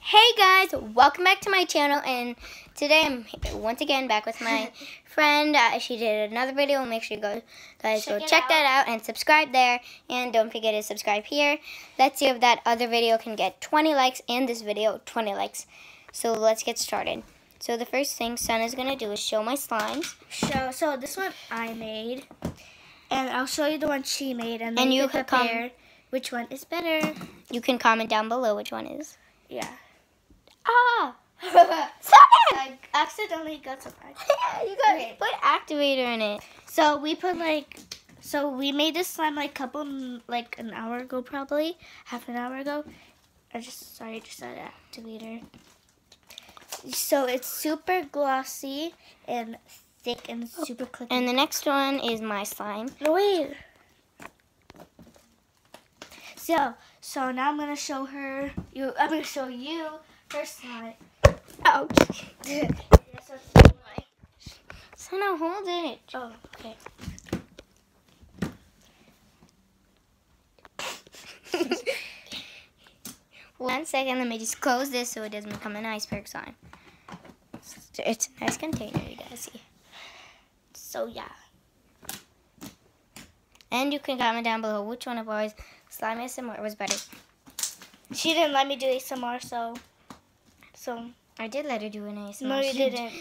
Hey guys, welcome back to my channel, and today I'm once again back with my friend. She did another video. Make sure you guys go check that out and subscribe there, and don't forget to subscribe here. Let's see if that other video can get 20 likes and this video 20 likes. So let's get started. So the first thing Sana's gonna do is show my slimes. So this one I made, and I'll show you the one she made, and then you can compare which one is better. You can comment down below which one is. Yeah. Ah! I accidentally got some. You got put activator in it. So we put we made this slime like an hour ago, probably half an hour ago. I just said activator. So it's super glossy and thick and super clicky. And the next one is my slime. No, wait. So now I'm gonna show her. I'm gonna show you her slime. Ouch. Sana, hold it. Oh, okay. One second, let me just close this so it doesn't become an iceberg slime. It's a nice container, you guys see. So yeah. And you can comment down below which one of ours slime ASMR was better. She didn't let me do ASMR, so I did let her do an ASMR. No, you didn't.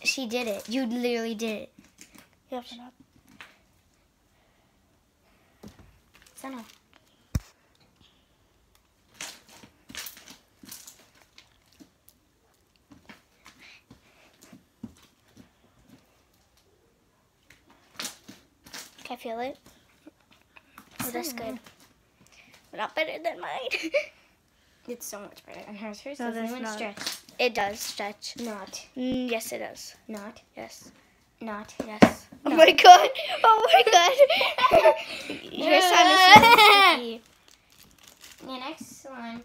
She did it. You literally did it. You have to not. Sana. Can I feel it? Oh, that's good. But not better than mine. It's so much better than hers. Hers No, doesn't that's even not. stretch. It does stretch. Not. Yes, it does. Not. Yes. Not. Yes. No. Oh my god. Oh my god. Your slime is so sticky. The next one,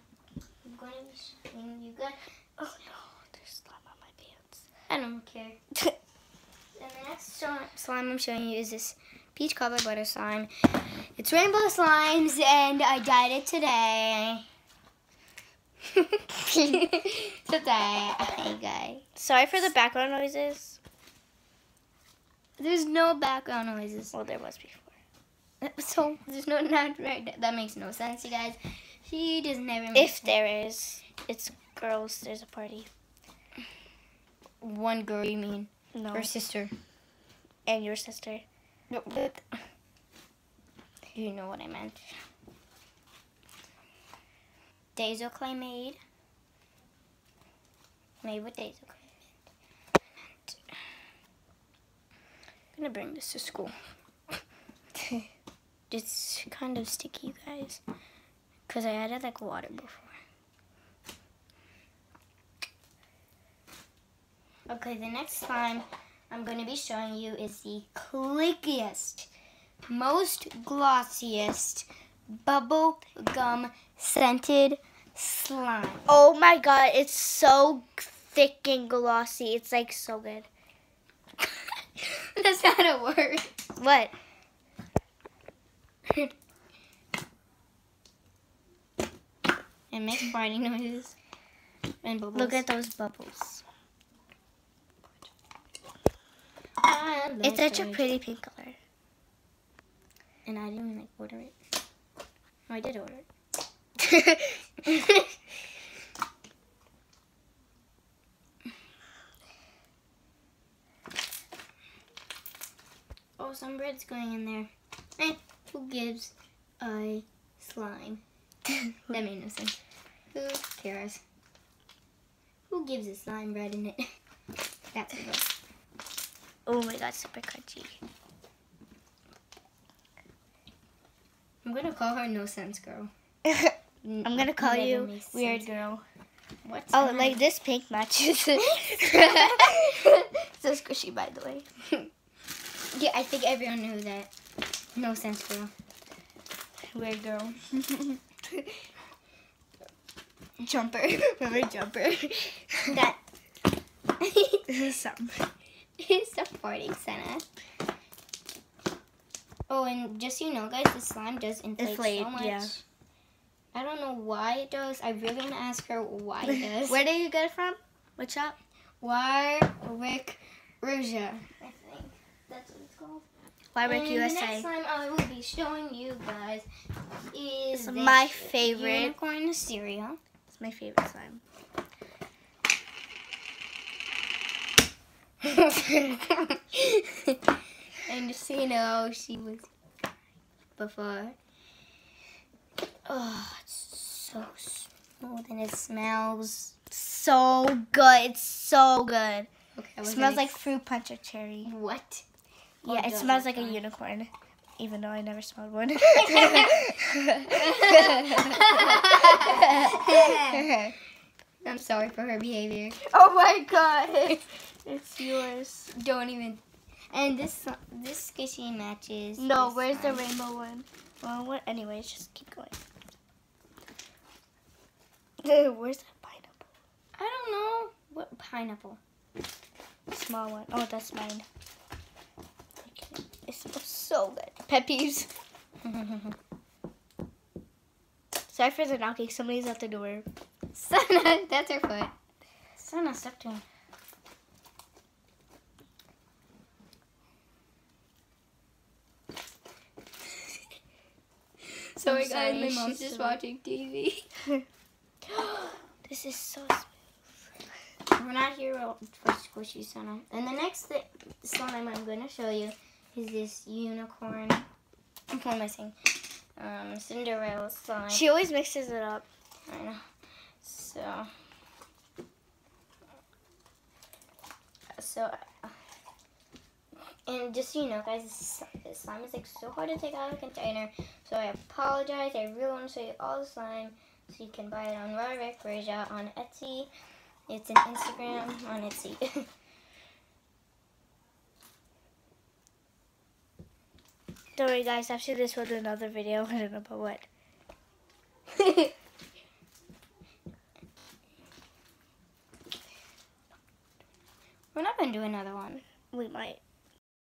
I'm going to be showing you guys. Oh no, there's slime on my pants. I don't care. And the next slime I'm showing you is this peach covered butter slime. It's rainbow slimes, and I dyed it today. Today, guys. Sorry for the background noises. There's no background noises. Well, there was before. So there's no not right. That makes no sense, you guys. She doesn't ever. If there is, it's girls. There's a party. One girl, you mean? No. Her sister. And your sister. No, but you know what I meant. Dazo clay made with Dazo clay. I'm gonna bring this to school. It's kind of sticky, you guys, because I added like water before. Okay, the next slime I'm going to be showing you is the clickiest, most glossiest, bubble gum scented slime. Oh my god, it's so thick and glossy. It's like so good. That's not a word. What? It makes farting noises and bubbles. Look at those bubbles. It's Such a pretty pink color. And I didn't even order it. Oh, I did order it. Oh, some bread's going in there. Hey, who gives a slime? That made no sense. Who cares? Who gives a slime bread in it? That's a girl. Oh my god, super crunchy. I'm gonna call her No Sense Girl. I'm gonna call Never you makes Weird sense. Girl. What's Oh, that? like this pink matches. So squishy, by the way. Yeah, I think everyone knew that. No Sense Girl. Weird Girl. Jumper. Remember Jumper? That This is something. is supporting Santa. Oh, and just so you know, guys, the slime does inflate so much. Yeah. I don't know why it does. I really want to ask her why it does. Where did you get it from? What shop? Warwick Rouja, I think that's what it's called. Warwick And USA. the next slime I will be showing you guys is It's this my favorite. unicorn cereal. It's my favorite slime. And just so you know, she was before. Oh, it's so smooth and it smells So good. It's so good. okay. It smells like fruit punch or cherry. what? Yeah, it does smells it like a smell? unicorn. Even though I never smelled one. I'm sorry for her behavior. Oh my god. It's yours. Don't even. And this squishy matches. No, this where's the slime. rainbow one? Well, what? Anyways, just keep going. Where's that pineapple? I don't know what pineapple. Small one. Oh, that's mine. Okay. It smells so good. Pet peeves. Sorry for the knocking. Somebody's at the door. Sana, that's her foot. Sana, stop doing. Sorry guys, sorry, my mom's she's just so- watching TV. This is so smooth. We're not here for squishy Sana. And the next slime I'm going to show you is this unicorn. What am I saying? Cinderella slime. She always mixes it up. I know. So, and just so you know, guys, this slime is like so hard to take out of the container. So I apologize. I really want to show you all the slime, so you can buy it on Warwick Rouja on Etsy. It's an Instagram on Etsy. Don't worry, guys. After this, we'll do another video. I don't know about what. We're not gonna do another one. We might.